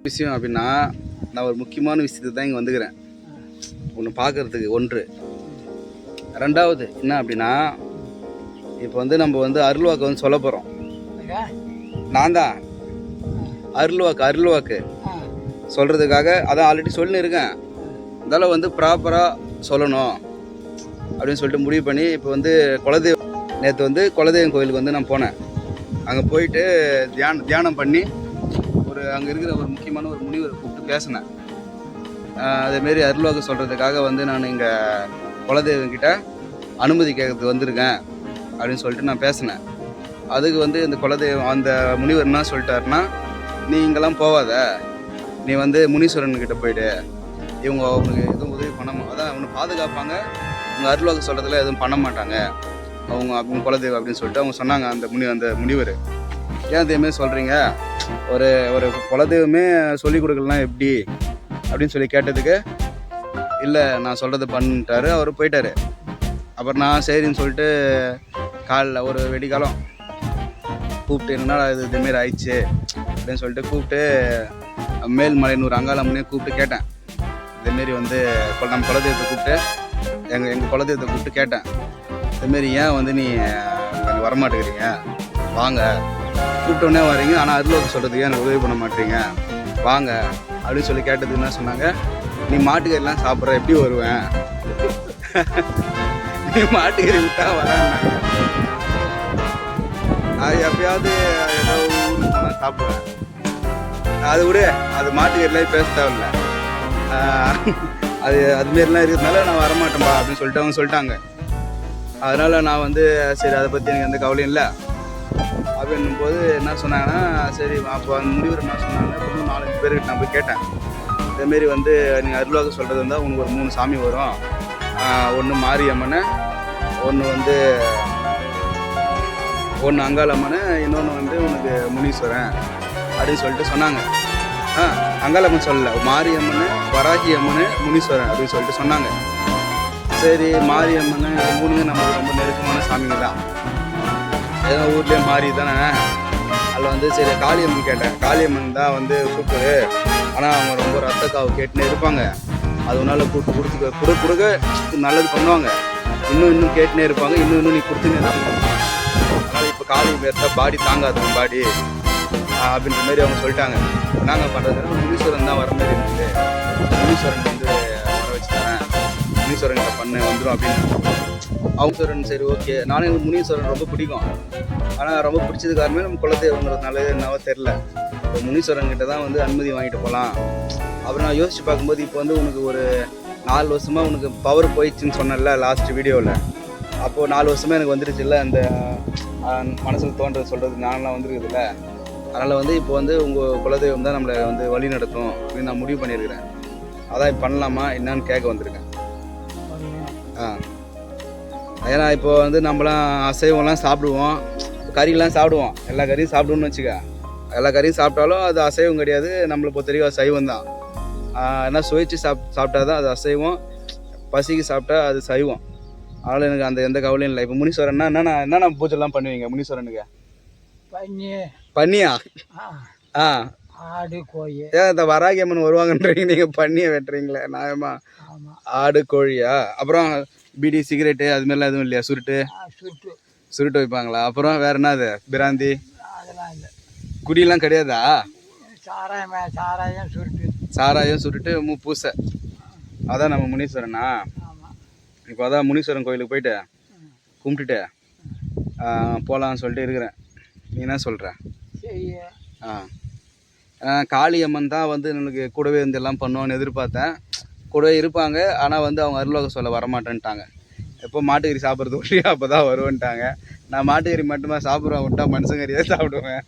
விஷயம் அப்படின்னா, நான் ஒரு முக்கியமான விஷயத்துக்கு தான் இங்கே வந்துக்கிறேன். ஒன்று பார்க்கறதுக்கு ஒன்று. ரெண்டாவது என்ன அப்படின்னா, இப்போ வந்து நம்ம வந்து அருள்வாக்கு வந்து சொல்ல போகிறோம். நான் தான் அருள்வாக்கு சொல்கிறதுக்காக அதான் ஆல்ரெடி சொல்லின்னு இருக்கேன். அதனால் வந்து ப்ராப்பராக சொல்லணும் அப்படின்னு சொல்லிட்டு முடிவு பண்ணி இப்போ வந்து நேற்று வந்து குலதெய்வம் கோயிலுக்கு வந்து நான் போனேன். அங்கே போயிட்டு தியானம் பண்ணி அங்கே இருக்கிற ஒரு முக்கியமான ஒரு முனிவரை கூப்பிட்டு பேசினேன். அதேமாரி அருள்வாக்கு சொல்கிறதுக்காக வந்து நான் இங்கே குலதெய்வங்கிட்ட அனுமதி கேட்கறதுக்கு வந்திருக்கேன் அப்படின்னு சொல்லிட்டு நான் பேசினேன். அதுக்கு வந்து இந்த குலதெய்வம் அந்த முனிவர் என்ன சொல்லிட்டாருன்னா, நீ இங்கெல்லாம் போகாத, நீ வந்து முனீஸ்வரன்கிட்ட போயிடு, இவங்க அவங்களுக்கு எதுவும் உதவி பண்ண அதான் அவனை பாதுகாப்பாங்க, அவங்க அருள்வாக்கு சொல்கிறதுல எதுவும் பண்ண மாட்டாங்க அவங்க குலதெய்வம் அப்படின்னு சொல்லிட்டு அவங்க சொன்னாங்க. அந்த முனிவர் ஏன் அதேமாரி சொல்கிறீங்க, ஒரு குலதெய்வமே சொல்லிக் கொடுக்கலாம் எப்படி அப்படின்னு சொல்லி கேட்டதுக்கு, இல்லை நான் சொல்கிறத பண்ணிட்டாரு, அவர் போயிட்டார். அப்புறம் நான் சரின்னு சொல்லிட்டு காலில் ஒரு வெடிக்காலம் கூப்பிட்டு என்னடா இதுமாரி ஆயிடுச்சு அப்படின்னு சொல்லிட்டு கூப்பிட்டு மேல்மலையனூர் அங்காளம்மனே கூப்பிட்டு கேட்டேன். இதேமாரி வந்து நம்ம குலதெய்வத்தை கூப்பிட்டு எங்கள் குலதெய்வத்தை கூப்பிட்டு கேட்டேன், இதுமாரி ஏன் வந்து நீ வரமாட்டேங்கிறீங்க, வாங்க கூப்பிட்டோன்னே வரீங்க, ஆனால் அருள்வாக்கு சொல்கிறதுக்கு எனக்கு உதவி பண்ண மாட்டீங்க, வாங்க அப்படின்னு சொல்லி கேட்டதுக்கு என்ன சொன்னாங்க, நீ மாட்டுக்கறிலாம் சாப்பிட்ற எப்படி வருவேன், நீ மாட்டுக்கறி விட்டா வரான்னாங்க. அது எப்பயாவது ஏதோ ஊருக்கு போனால் சாப்பிடுவேன், அது விட அது மாட்டுக்கறிலாம் பேச தேவையில்லை, அதுமாரிலாம் இருக்கிறதுனால நான் வரமாட்டேன்பா அப்படின்னு சொல்லிட்டு அவங்க சொல்லிட்டாங்க. அதனால் நான் வந்து சரி அதை பற்றி எனக்கு எந்த கவலையும் இல்லை அப்படின்னும் போது என்ன சொன்னாங்கன்னா, சரி அப்போ அந்த முனிவர் என்ன சொன்னாங்க, இன்னும் 4-5 பேர்கிட்ட நான் போய் கேட்டேன், இதேமாரி வந்து நீங்கள் அருள்வாக்கு சொல்கிறது இருந்தால் உங்களுக்கு ஒரு 3 சாமி வரும், ஒன்று மாரியம்மனை, ஒன்று அங்காளம்மனை, இன்னொன்று வந்து உனக்கு முனீஸ்வரன் அப்படின்னு சொல்லிட்டு சொன்னாங்க. அங்காளம்மன் சொல்லலை, மாரியம்மன், வராகி அம்மன், முனீஸ்வரன் அப்படின்னு சொல்லிட்டு சொன்னாங்க. சரி மாரியம்மன் 3 நமக்கு ரொம்ப நெருக்கமான சாமிங்க தான், ஏதோ ஊர்லேயே மாறி தானே. அதில் வந்து சரி காளியம்மன் கேட்டேன், காளியம்மன் தான் வந்து சூப்பரு, ஆனால் அவங்க ரொம்ப ரத்த காவு கேட்டுன்னு இருப்பாங்க, அது ஒன்றால் கொடுக்க நல்லது பண்ணுவாங்க, இன்னும் கேட்டுனே இருப்பாங்க, இன்னும் நீ கொடுத்துனே இருப்பாங்க, அதனால் இப்போ காளி பேர்த்தா பாடி தாங்காது பாடி அப்படின்ற மாரி அவங்க சொல்லிட்டாங்க. நாங்கள் பண்ணுறது முனீஸ்வரன் தான் வர மாதிரி இருந்துச்சு, முனீஸ்வரன் வந்து வர வச்சு தரேன், முனீஸ்வரன் பண்ண வந்துடும் அப்படின்னு அவங்க. சரி ஓகே, நானும் எனக்கு முனீஸ்வரன் ரொம்ப பிடிக்கும், ஆனால் ரொம்ப பிடிச்சது காரணமே நம்ம குலதெய்வங்கிறதுனால என்னவோ தெரில, இப்போ முனீஸ்வரன்கிட்ட தான் வந்து அனுமதி வாங்கிட்டு போகலாம். அப்புறம் நான் யோசித்து பார்க்கும்போது இப்போ வந்து உனக்கு ஒரு 4 வருஷமாக உனக்கு பவர் போயிடுச்சுன்னு சொன்னல லாஸ்ட் வீடியோவில், அப்போது 4 வருஷமாக எனக்கு வந்துருச்சு இல்லை, அந்த மனசில் தோன்றது சொல்கிறது நானெலாம் வந்துருக்குதுல்ல, அதனால் வந்து இப்போ வந்து உங்கள் குலதெய்வம் தான் நம்மளை வந்து வழி நடத்தும் அப்படின்னு நான் முடிவு பண்ணியிருக்கிறேன். அதான் இப்போ பண்ணலாமா என்னன்னு கேட்க வந்திருக்கேன். ஏன்னா இப்போ வந்து நம்மளாம் அசைவம்லாம் சாப்பிடுவோம், கறியெலாம் சாப்பிடுவோம், எல்லா கறியும் சாப்பிடுவோன்னு வச்சுக்க, எல்லா கறியும் சாப்பிட்டாலும் அது அசைவம் கிடையாது, நம்மளை பொறுத்த வரைக்கும் அது சைவம் தான். ஏன்னா சுவைச்சு சாப்பிட்டா தான் அது அசைவம், பசிக்கு சாப்பிட்டா அது சைவம். அதனால் எனக்கு அந்த எந்த கவலையும் இல்லை. இப்போ முனீஸ்வரன்னா என்னென்ன பூஜைலாம் பண்ணுவீங்க முனீஸ்வரனுக்கு? பண்ணியா? ஆடு கோழி. ஏன் இந்த வராகி அம்மன் வருவாங்கன்றீங்க, நீங்கள் பண்ணியை வெட்டுறீங்களே நியாயமா? ஆடு கோழியா? அப்புறம் பீடி சிகரெட்டு அது மாதிரிலாம் எதுவும் இல்லையா? சுருட்டு வைப்பாங்களா? அப்புறம் வேறு என்னது, பிராந்தி அதெல்லாம் இல்லை, குடியெல்லாம் கிடையாதா? சாராயம் சுருட்டு பூசை, அதான் நம்ம முனீஸ்வரனா? இப்போ அதான் முனீஸ்வரன் கோயிலுக்கு போயிட்டு கும்பிட்டுட்டு போகலான்னு சொல்லிட்டு இருக்கிறேன். நீ என்ன சொல்கிற? காளியம்மன் தான் வந்து எனக்கு கூடவே வந்து எல்லாம் பண்ணுவான்னு எதிர்பார்த்தேன், கூடவே இருப்பாங்க, ஆனால் வந்து அவங்க அருள்வாக்கு சொல்ல வரமாட்டேன்ட்டாங்க. எப்போ மாட்டுக்கறி சாப்பிட்றது ஒழியா அப்போ தான் வருவேன்ட்டாங்க. நான் மாட்டுக்கறி மட்டுமா சாப்பிடுவேன், விட்டா மனுஷங்கறியாக சாப்பிடுவேன்.